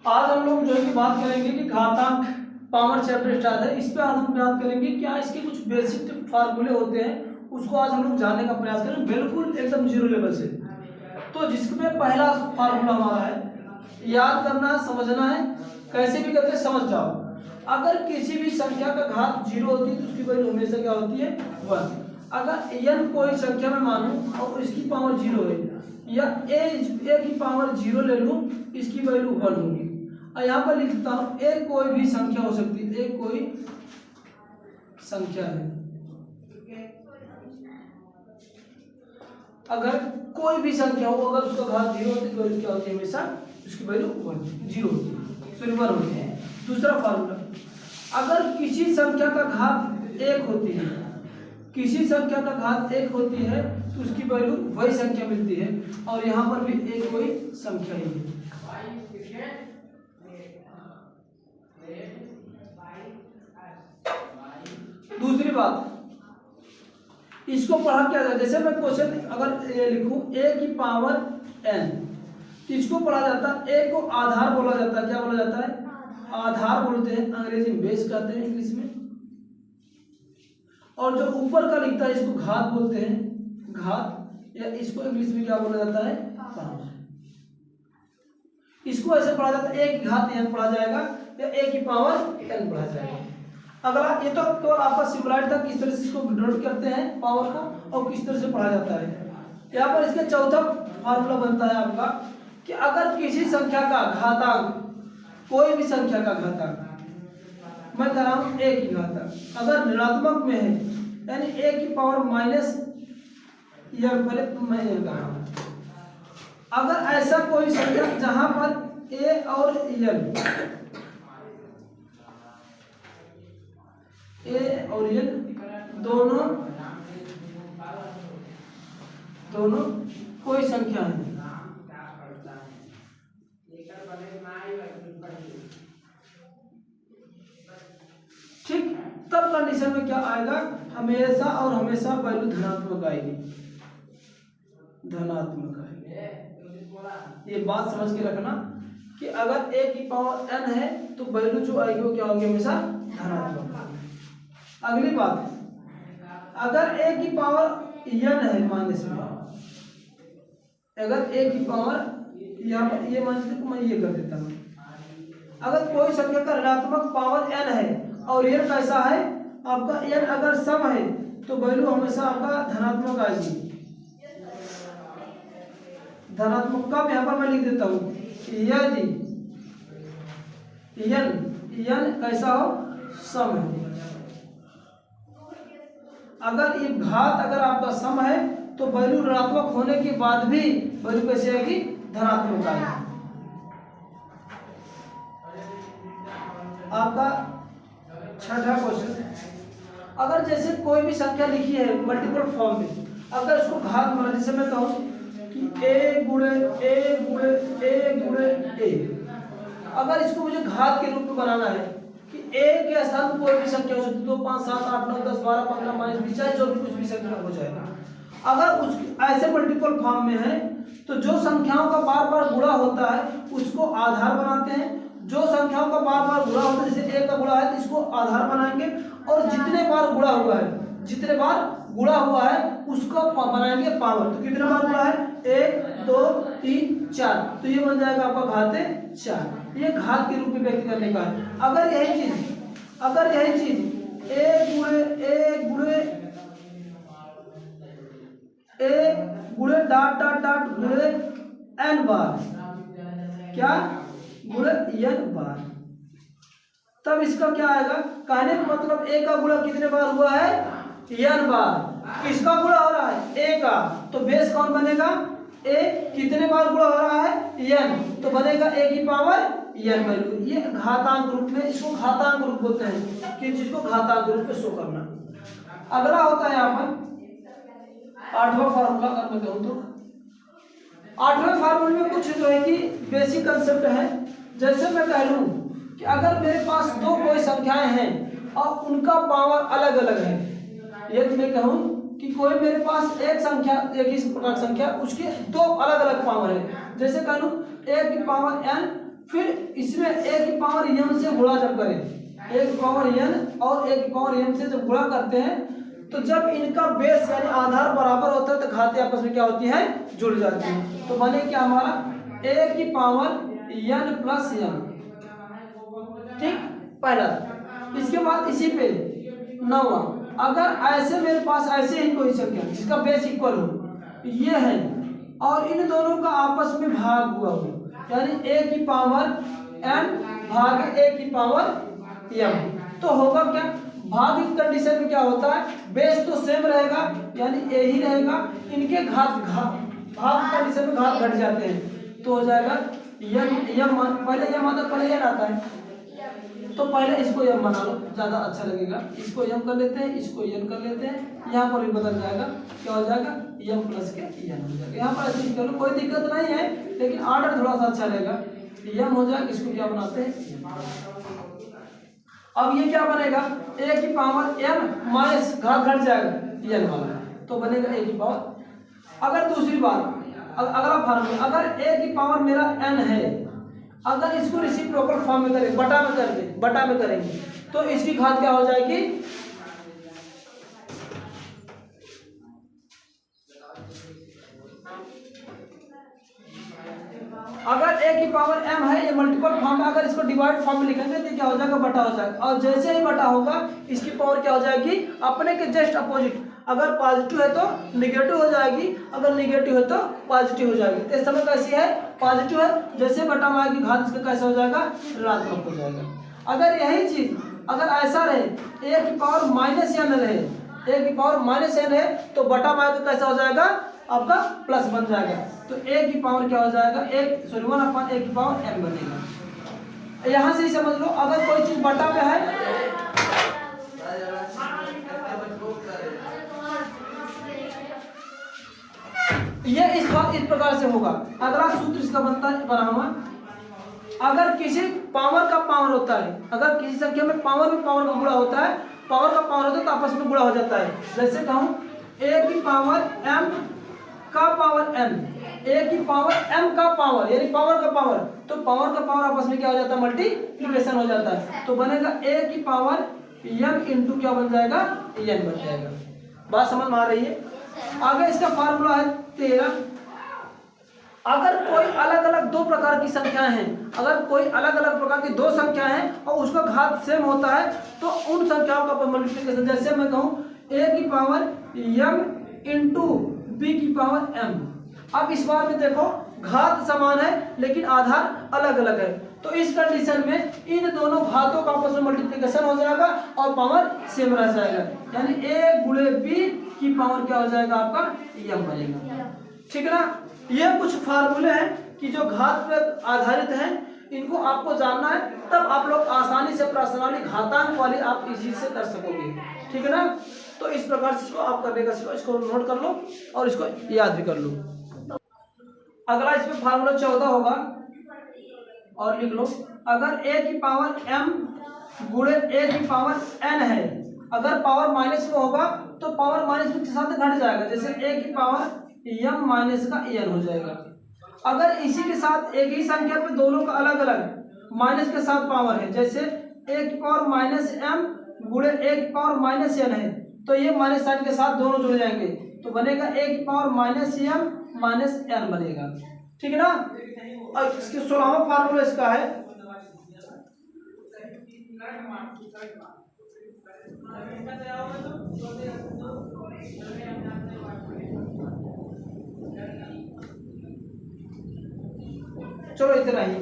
आज हम लोग जो है कि बात करेंगे कि घातांक पावर चैप्टर स्टार्ट है, इस पे आज हम बात करेंगे क्या इसके कुछ बेसिक फार्मूले होते हैं, उसको आज हम लोग जानने का प्रयास करें बिल्कुल एकदम जीरो लेवल से। तो जिसमें पहला फार्मूला हमारा है, याद करना समझना है, कैसे भी करके समझ जाओ। अगर किसी भी संख्या का घात जीरो होती है तो उसकी वैल्यू हमेशा क्या होती है, 1। अगर n कोई संख्या में मानूं और इसकी पावर जीरो है, या a की पावर जीरो ले लूं, इसकी वैल्यू 1 होगी। और यहाँ पर लिखता हूँ a कोई भी संख्या हो सकती है, a कोई संख्या है, अगर कोई भी संख्या हो, अगर उसका घात जीरो होती है तो वैल्यू क्या होती है, हमेशा उसकी वैल्यू 1 जीरो होती है, सॉरी 1 होती है। दूसरा फार्मूला, अगर किसी संख्या का घात 1 होती है, किसी संख्या का घात 1 होती है तो उसकी वैल्यू वही संख्या मिलती है, और यहाँ पर भी एक कोई संख्या ही है। दूसरी बात, इसको पढ़ा क्या जाए, जैसे मैं क्वेश्चन अगर ये लिखूं a की पावर n, इसको पढ़ा जाता है, a को आधार बोला जाता है। क्या बोला जाता है, आधार बोलते हैं, अंग्रेजी में बेस कहते हैं इंग्लिश में। और जो ऊपर का लिखता है इसको घात बोलते हैं, घात, या इसको इंग्लिश में क्या बोला जाता है, पावर। इसको ऐसे पढ़ा जाता है, a की घात n पढ़ा जाएगा या a की पावर n पढ़ा जाएगा। अगला, ये तो केवल आपका सिंपलाइट था, किस तरह से इसको डिनोट करते हैं पावर को और किस तरह से पढ़ा जाता है। यहाँ पर इसका चौथा फार्मूला बनता है आपका कि अगर किसी संख्या का घातांक, कोई भी संख्या का घातांक, मैं कह रहा हूँ a की घातांक, अगर ऋणात्मक में है, यानी a की पावर माइनस, या पहले मैं ये कह रहा हूँ, अगर ऐसा कोई संख्या जहां पर a और n दोनों कोई संख्या है, ठीक, तब कंडीशन में क्या आएगा, हमेशा और हमेशा वैल्यू धनात्मक आएगी, धनात्मक आएगी। ये बात समझ के रखना कि अगर a की पावर n है तो वैल्यू जो आएगी वो क्या होगी, हमेशा धनात्मक। अगली बात, अगर a की पावर n है, मान लीजिए अगर a की पावर, यहाँ पर ये मान लीजिए, मैं ये कर देता हूँ, अगर कोई संख्या का ऋणात्मक पावर n है और n कैसा है आपका, n अगर सम है तो वैल्यू हमेशा आपका धनात्मक आएगी, धनात्मक। कब, यहाँ पर मैं लिख देता हूँ, यदि n कैसा हो, सम है। अगर ये घात अगर आपका सम है तो वैल्यू ऋणात्मक होने के बाद भी वैल्यू कैसे आएगी, धनात्मक आएगी। आपका छठा क्वेश्चन, अगर जैसे कोई भी संख्या लिखी है मल्टीपल फॉर्म में, अगर इसको घात माना, जैसे मैं कहूँ कि a गुणे a, अगर इसको मुझे घात के रूप में बनाना है कि a के स्थान पर कोई भी संख्या हो सकती है, 2 5 7 8 9 10 12 15 माइनस 20, चाहे जो भी कुछ भी संख्या हो जाएगा। अगर उस ऐसे मल्टीपल फॉर्म में है तो जो संख्याओं का बार बार गुणा होता है उसको आधार बनाते हैं, जो संख्याओं का बार बार गुणा होता है, जैसे a का गुणा है तो इसको आधार बनाएंगे, और जितने बार गुणा हुआ है, जितने बार गुणा हुआ है उसको बनाएंगे पावर। तो कितने बार गुणा है, 1 2 3 4, तो ये बन जाएगा आपका घात 4। ये घात के रूप में व्यक्त करने का है। अगर यही चीज a गुणे डॉट डॉट डॉट गुणे n बार, क्या, गुणे n बार, तब इसका क्या आएगा, कहने का मतलब a का गुणा कितने बार हुआ है, n बार। किसका गुणा हो रहा है, a का, तो बेस कौन बनेगा, a कितने बार गुणा हो रहा है, n, तो बनेगा a की पावर n वैल्यू। ये घातांक रूप में, इसको घातांक रूप बोलते हैं, कि जिसको घातांक रूप में शो करना। अगला होता है यहाँ पर 8वां फार्मूला। अगर मैं कहूँ तो 8वें फार्मूले में कुछ जो है कि बेसिक कंसेप्ट है। जैसे मैं कह लूँ कि अगर मेरे पास दो कोई संख्याएं हैं और उनका पावर अलग अलग है, यदि मैं कहूँ कि कोई मेरे पास एक संख्या, एक ही प्रकार संख्या, उसके दो अलग अलग पावर है, जैसे कह लूँ a की पावर n फिर इसमें a की पावर m से गुणा जब करें, a की पावर n और a की पावर m से जब गुणा करते हैं तो जब इनका बेस यानी आधार बराबर होता है तो घातें आपस में क्या होती है, जुड़ जाती हैं। तो बने क्या हमारा a की पावर n प्लस m, ठीक, पहला। इसके बाद इसी पे 9वां, अगर ऐसे मेरे पास ऐसे ही कोई संख्या जिसका बेस इक्वल हो, ये है, और इन दोनों का आपस में भाग हुआ हो, यानी a की पावर n भाग a की पावर m, तो होगा क्या, भाग की कंडीशन में क्या होता है, बेस तो सेम रहेगा यानी a ही रहेगा, इनके घात भाग की कंडीशन में घात घट जाते हैं, तो हो जाएगा m पहले m आता, पहले n आता है, तो पहले इसको m बना लो, ज्यादा अच्छा लगेगा। इसको m कर लेते हैं, इसको n कर लेते हैं, यहाँ पर भी बदल जाएगा, क्या हो जाएगा m प्लस के n हो जाएगा। यहाँ पर ऐसे कर लो, कोई दिक्कत नहीं है, लेकिन ऑर्डर थोड़ा सा अच्छा रहेगा। m हो जाएगा, इसको क्या बनाते हैं, अब ये क्या बनेगा, a की पावर m माइनस घात घट जाएगा n वाला, तो बनेगा a की पावर। अगर दूसरी बात, अगला फार्मूला, अगर a की पावर मेरा n है, अगर इसको रेसिप्रोकल फॉर्म में करें, बटा में करेंगे तो इसकी घात क्या हो जाएगी, अगर a की पावर m है, ये मल्टीपल फॉर्म में, अगर इसको डिवाइड फॉर्म में लिखेंगे तो क्या हो जाएगा, बटा हो जाएगा, और जैसे ही बटा होगा इसकी पावर क्या हो जाएगी, अपने के जस्ट अपोजिट, अगर पॉजिटिव है तो निगेटिव हो जाएगी, अगर निगेटिव है तो पॉजिटिव हो जाएगी। तो इस समय कैसी है, पॉजिटिव है, जैसे बटा में आएगी घात इसका कैसा हो जाएगा, ऋणात्मक हो जाएगा। अगर यही चीज अगर ऐसा रहे, a की पावर माइनस n रहे, a की पावर माइनस n है, तो बटा में आएगा कैसा हो जाएगा, आपका प्लस बन जाएगा, तो a की पावर क्या हो जाएगा, 1/a की पावर m बनेगा। यहाँ से ही समझ लो, अगर कोई चीज बटा में है, ये इस प्रकार से होगा। अगला सूत्र इसका बनता है बना हुआ, अगर किसी पावर का पावर होता है, अगर किसी संख्या में पावर का गुणा होता है, पावर का पावर होता है तो आपस में गुणा हो जाता है। जैसे कहूँ a की पावर m का पावर n, a की पावर m का पावर यानी पावर का पावर, तो पावर का पावर आपस में क्या हो जाता है, मल्टीप्लिकेशन हो जाता है, तो बनेगा a की पावर m इंटू क्या बन जाएगा, n बन जाएगा। बात समझ में आ रही है। आगे इसका फार्मूला है 13। अगर कोई अलग अलग दो प्रकार की संख्याएं हैं, अगर कोई अलग अलग प्रकार की दो संख्याएं हैं और उसका घात सेम होता है, तो उन संख्याओं का मल्टीप्लिकेशन, जैसे मैं कहूँ a की पावर m इंटू b की पावर m। अब इस बार में देखो घात समान है लेकिन आधार अलग अलग है, तो इस कंडीशन में इन दोनों घातों का आपस में मल्टीप्लिकेशन हो जाएगा और पावर सेम रह जाएगा, यानी a गुणे b की पावर क्या हो जाएगा, आपका m बनेगा। ठीक है ना। ये कुछ फार्मूले हैं कि जो घात पर आधारित हैं, इनको आपको जानना है, तब आप लोग आसानी से प्रश्नावली घातांक वाली आप इसी से कर सकोगे। ठीक है ना। तो इस प्रकार से इसको आप करने का सीखो, इसको नोट कर लो और इसको याद भी कर लो। अगला इसमें फार्मूला 14 होगा और लिख लो, अगर a की पावर m गुणे a की पावर n है, अगर पावर माइनस में होगा तो पावर माइनस के साथ घट जाएगा, जैसे a की पावर m माइनस का n हो जाएगा। अगर इसी के साथ एक ही संख्या पे दोनों का अलग अलग माइनस के साथ पावर है, जैसे a की पावर माइनस m गुणे a की पावर माइनस n है, तो ये माइनस साइन के साथ दोनों जुड़ जाएंगे, तो बनेगा a की power minus m minus n बनेगा। ठीक है ना। और इसके 16वां फार्मूला इसका है, चलो इतना ही।